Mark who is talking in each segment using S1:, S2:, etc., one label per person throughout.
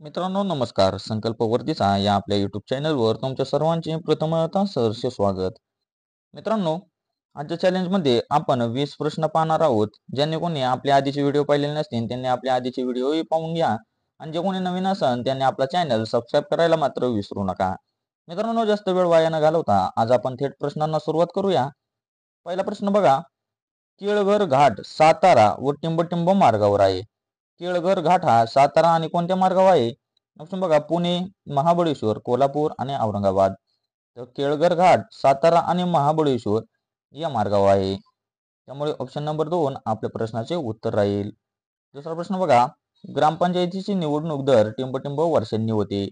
S1: मित्रांनो नमस्कार. संकल्प वर्तीचा या आपल्या YouTube चॅनलवर तुमच्या सर्वांचे प्रथमतः सहर्ष स्वागत. मित्रांनो, आजच्या चॅलेंजमध्ये आपण 20 प्रश्न पाहणार आहोत. ज्यांनी कोणी आपले आधीचे व्हिडिओ पाहिलेले नसतील त्यांनी आपले आधीचे व्हिडिओही पाहून घ्या आणि जे कोणी नवीन असेल त्यांनी आपला चॅनल सबस्क्राईब करायला मात्र विसरू नका. मित्रांनो, जास्त वेळ वाया न घालवता आज आपण थेट प्रश्नांना सुरुवात करूया. पहिला प्रश्न बघा. केळघर घाट सातारा व टिंबटिंब मार्गावर आहे. केळघर घाट हा सातारा आणि कोणत्या मार्गावर आहे? ऑप्शन बघा, पुणे, महाबळेश्वर, कोल्हापूर आणि औरंगाबाद. तर केळघर घाट सातारा आणि महाबळेश्वर या मार्गावर आहे. त्यामुळे ऑप्शन नंबर 2 आपल्या प्रश्नाचे उत्तर राहील. दुसरा प्रश्न बघा. ग्रामपंचायतीची निवडणूक दर टिंबटिंब वर्षांनी होते.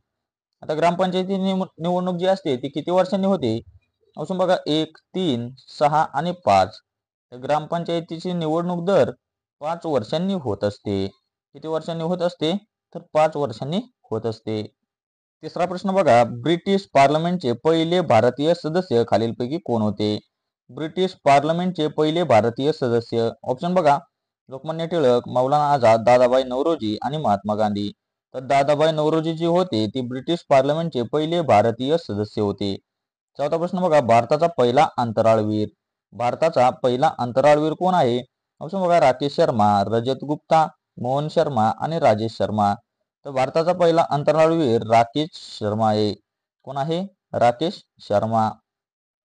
S1: आता ग्रामपंचायती निवडणूक जी असते ती किती वर्षांनी होते? ऑप्शन बघा, 1, 3, 6 आणि 5. तर ग्रामपंचायतीची निवडणूक दर 5 वर्षांनी होत असते. किती वर्षांनी होत असते? तर 5 वर्षांनी होत असते. तिसरा प्रश्न बघा. ब्रिटिश पार्लमेंटचे पहिले भारतीय सदस्य खालीलपैकी कोण होते? ब्रिटिश पार्लमेंटचे पहिले भारतीय सदस्य. ऑप्शन बघा, लोकमान्य टिळक, मौलाना आझाद, दादाभाई नौरोजी आणि महात्मा गांधी. तर दादाभाई नौरोजी जे होते ते ब्रिटिश पार्लमेंटचे पहिले भारतीय सदस्य होते. चौथा प्रश्न बघा. भारताचा पहिला अंतराळवीर. भारताचा पहिला अंतराळवीर कोण आहे? ऑप्शन बघा, राकेश शर्मा, रजत गुप्ता, मोहन शर्मा आणि राजेश शर्मा. तर भारताचा पहिला अंतराळवीर राकेश शर्मा आहे. कोण आहे? राकेश शर्मा.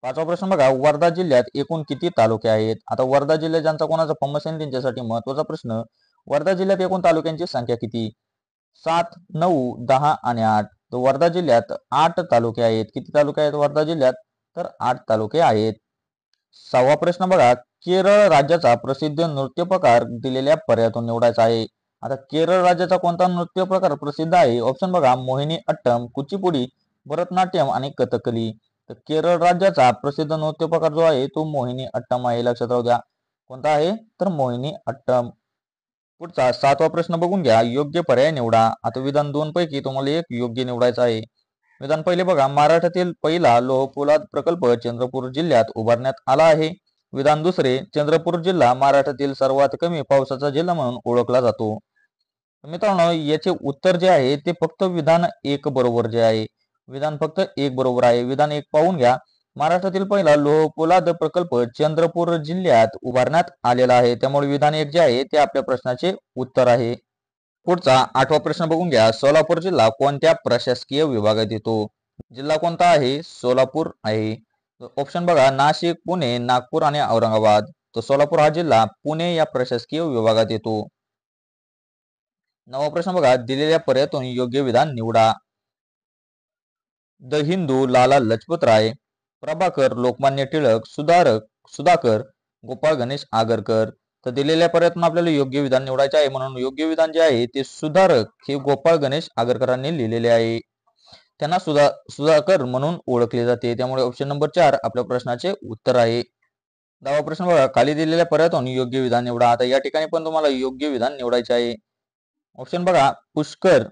S1: पाचवा प्रश्न बघा. वर्धा जिल्ह्यात एकूण किती तालुके आहेत? आता वर्धा जिल्ह्यात ज्यांचा कोणाचा फेमस आहे त्यांच्यासाठी महत्वाचा प्रश्न. वर्धा जिल्ह्यात एकूण तालुक्यांची संख्या किती? 7, 9, 10 आणि 8. तर वर्धा जिल्ह्यात 8 तालुके आहेत. किती तालुके आहेत वर्धा जिल्ह्यात? तर 8 तालुके आहेत. सहावा प्रश्न बघा. केरळ राज्याचा प्रसिद्ध नृत्य प्रकार दिलेल्या पर्यायातून निवडायचा आहे. आता केरळ राज्याचा कोणता नृत्य प्रकार प्रसिद्ध आहे? ऑप्शन बघा, मोहिनी अट्टम, कुचिपुडी, भरतनाट्यम आणि कथकली. तर केरळ राज्याचा प्रसिद्ध नृत्य प्रकार जो आहे तो मोहिनी अट्टम आहे. लक्षात राहू द्या. कोणता आहे? तर मोहिनी अट्टम. पुढचा 7वा प्रश्न बघून घ्या. योग्य पर्याय निवडा. आता विधान 2 पैकी तुम्हाला एक योग्य निवडायचा आहे. विधान पहिले बघा. महाराष्ट्रातील पहिला लोहपोलाद प्रकल्प चंद्रपूर जिल्ह्यात उभारण्यात आला आहे. विधान दुसरे. चंद्रपूर जिल्हा महाराष्ट्रातील सर्वात कमी पावसाचा जिल्हा म्हणून ओळखला जातो. मित्रांनो, याचे उत्तर जे आहे ते फक्त विधान 1 बरोबर जे आहे. विधान फक्त 1 बरोबर आहे. विधान 1 पाहून घ्या. महाराष्ट्रातील पहिला लोहपोलाद प्रकल्प चंद्रपूर जिल्ह्यात उभारण्यात आलेला आहे. त्यामुळे विधान 1 जे आहे ते आपल्या प्रश्नाचे उत्तर आहे. पुढचा 8वा प्रश्न बघून घ्या. सोलापूर जिल्हा कोणत्या प्रशासकीय विभागात येतो? जिल्हा कोणता आहे? सोलापूर आहे. ऑप्शन बघा, नाशिक, पुणे, नागपूर आणि औरंगाबाद. तर सोलापूर हा जिल्हा पुणे या प्रशासकीय विभागात येतो. 9वा प्रश्न बघा. दिलेल्या पर्यायातून योग्य विधान निवडा. द हिंदू, लाला लजपत राय, प्रभाकर, लोकमान्य टिळक, सुधाकर, गोपाळ गणेश आगरकर. तर दिलेल्या पर्यायातून आपल्याला योग्य विधान निवडायचे आहे. म्हणून योग्य विधान जे आहे ते सुधारक हे गोपाळ गणेश आगरकरांनी लिहिलेले आहे. त्यांना सुधाकर म्हणून ओळखले जाते. त्यामुळे ऑप्शन नंबर 4 आपल्या प्रश्नाचे उत्तर आहे. 10वा प्रश्न बघा. खाली दिलेल्या पर्यायातून योग्य विधान निवडा. आता या ठिकाणी पण तुम्हाला योग्य विधान निवडायचे आहे. ऑप्शन बघा. पुष्कर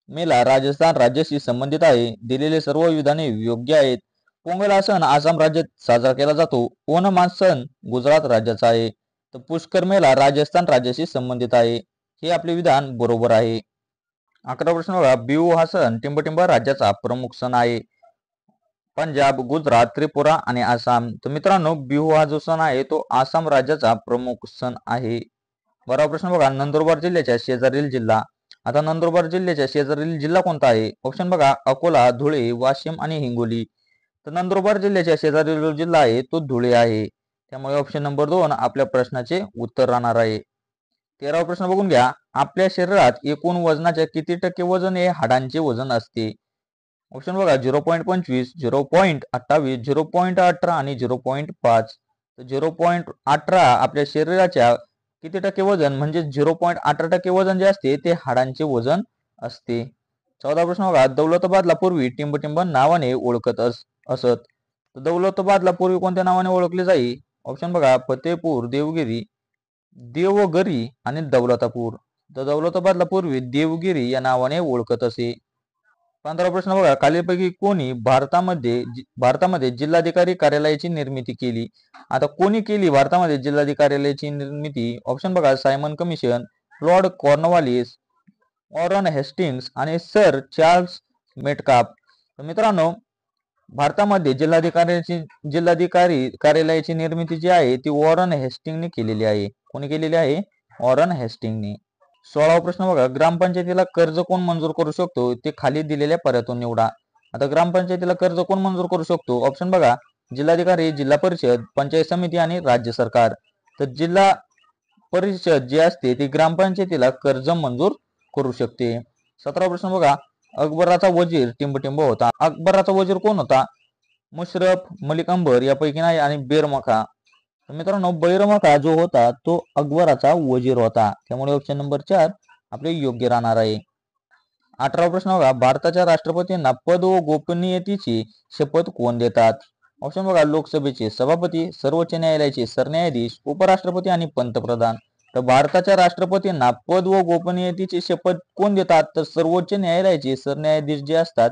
S1: मेला राजस्थान राज्याशी संबंधित आहे. दिलेले सर्व विधाने योग्य आहेत. पोंगल हा सण आसाम राज्यात साजरा केला जातो. ओणम हा सण गुजरात राज्याचा आहे. तर पुष्कर मेला राजस्थान राज्याशी संबंधित आहे. हे आपले विधान बरोबर आहे. 11वा प्रश्न बघा. बिहू हा सण टिंबटिंब राज्याचा प्रमुख सण आहे. पंजाब, गुजरात, त्रिपुरा आणि आसाम. तर मित्रांनो, बिहू हा जो सण आहे तो आसाम राज्याचा प्रमुख सण आहे. 12वा प्रश्न बघा. नंदुरबार जिल्ह्याच्या शेजारील जिल्हा. आता नंदुरबार जिल्ह्याच्या शेजारील जिल्हा कोणता आहे? ऑप्शन बघा, अकोला, धुळे, वाशिम आणि हिंगोली. तर नंदुरबार जिल्ह्याच्या शेजारील जो जिल्हा आहे तो धुळे आहे. त्यामुळे ऑप्शन नंबर 2 आपल्या प्रश्नाचे उत्तर राहणार आहे. 13वा प्रश्न बघून घ्या. आपल्या शरीरात एकूण वजनाच्या किती टक्के वजन हे हाडांचे वजन असते? ऑप्शन बघा, 0.25, 0.28, 0.18 आणि 0.5. तर 0.18 आपल्या शरीराच्या किती टक्के वजन म्हणजे 0.18% वजन जे असते ते हाडांचे वजन असते. 14 प्रश्न बघा. दौलताबादला पूर्वी टिंबटिंब नावाने ओळखत असत. तर दौलताबादला पूर्वी कोणत्या नावाने ओळखले जाई? ऑप्शन बघा, फतेपूर, देवगिरी आणि दौलतापूर. तर दौलताबादला पूर्वी देवगिरी या नावाने ओळखत असे. 15 प्रश्न बघा. खालीलपैकी कोणी भारतामध्ये जिल्हाधिकारी कार्यालयाची निर्मिती केली? आता कोणी केली भारतामध्ये जिल्हाधिकारी कार्यालयाची निर्मिती? ऑप्शन बघा, Simon commission, Lord Cornwallis, Warren Hastings आणि सर चार्ल्स मेटकाप. तर मित्रांनो, भारतामध्ये जिल्हाधिकारी कार्यालयाची निर्मिती जी आहे ती वॉरन हेस्टिंगने केलेली आहे. कोणी केलेली आहे? वॉरन हेस्टिंगने. 16वा प्रश्न बघा, ग्रामपंचायतीला कर्ज कोण मंजूर करू शकतो ते खाली दिलेल्या पर्यायातून निवडा. आता ग्रामपंचायतीला कर्ज कोण मंजूर करू शकतो? ऑप्शन बघा, जिल्हाधिकारी, जिल्हा परिषद, पंचायत समिती आणि राज्य सरकार. तर जिल्हा परिषद जी असते ती ग्रामपंचायतीला कर्ज मंजूर करू शकते. 17वा प्रश्न बघा, अकबराचा वजीर टिंबटिंब होता. अकबराचा वजीर कोण होता? मुशरफ, मलिक अंबर यापैकी नाही आणि बेरमखा. तर मित्रांनो, बैरमखा जो होता तो अकबराचा वजीर होता. त्यामुळे ऑप्शन नंबर 4 आपले योग्य राहणार आहे. 18वा प्रश्न बघा, भारताच्या राष्ट्रपतींना पद व गोपनीयतेची शपथ कोण देतात? ऑप्शन बघा, लोकसभेचे सभापती, सर्वोच्च न्यायालयाचे सरन्यायाधीश, उपराष्ट्रपती आणि पंतप्रधान. तर भारताच्या राष्ट्रपतींना पद व गोपनीयतेची शपथ कोण देतात? तर सर्वोच्च न्यायालयाचे सरन्यायाधीश जे असतात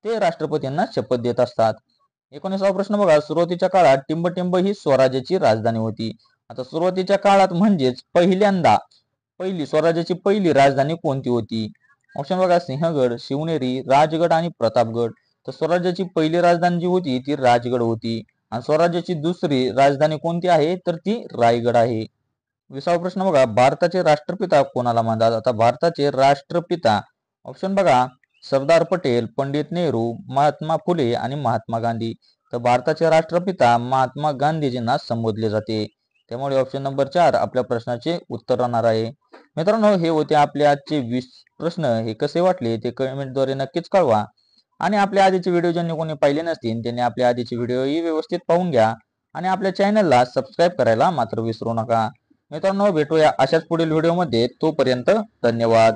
S1: ते राष्ट्रपतींना शपथ देत असतात. 19वा प्रश्न बघा, सुरुवातीच्या काळात टिंबटिंब ही स्वराज्याची राजधानी होती. आता सुरुवातीच्या काळात म्हणजेच पहिली स्वराज्याची पहिली राजधानी कोणती होती? ऑप्शन बघा, सिंहगड, शिवनेरी, राजगड आणि प्रतापगड. तर स्वराज्याची पहिली राजधानी जी होती ती राजगड होती आणि स्वराज्याची दुसरी राजधानी कोणती आहे? तर ती रायगड आहे. 20वा प्रश्न बघा, भारताचे राष्ट्रपिता कोणाला म्हणतात? आता भारताचे राष्ट्रपिता ऑप्शन बघा, सरदार पटेल, पंडित नेहरू, महात्मा फुले आणि महात्मा गांधी. तर भारताचे राष्ट्रपिता महात्मा गांधीजींना संबोधले जाते. त्यामुळे ऑप्शन नंबर 4 आपल्या प्रश्नाचे उत्तर राहणार आहे. मित्रांनो, हे होते आपले आजचे 20 प्रश्न. हे कसे वाटले ते कमेंटद्वारे नक्कीच कळवा आणि आपल्या आधीचे व्हिडिओ ज्यांनी कोणी पाहिले नसतील त्यांनी आपल्या आधीचे व्हिडिओही व्यवस्थित पाहून घ्या आणि आपल्या चॅनलला सबस्क्राईब करायला मात्र विसरू नका. मित्रांनो, भेटूया अशाच पुढील व्हिडिओमध्ये. तोपर्यंत धन्यवाद.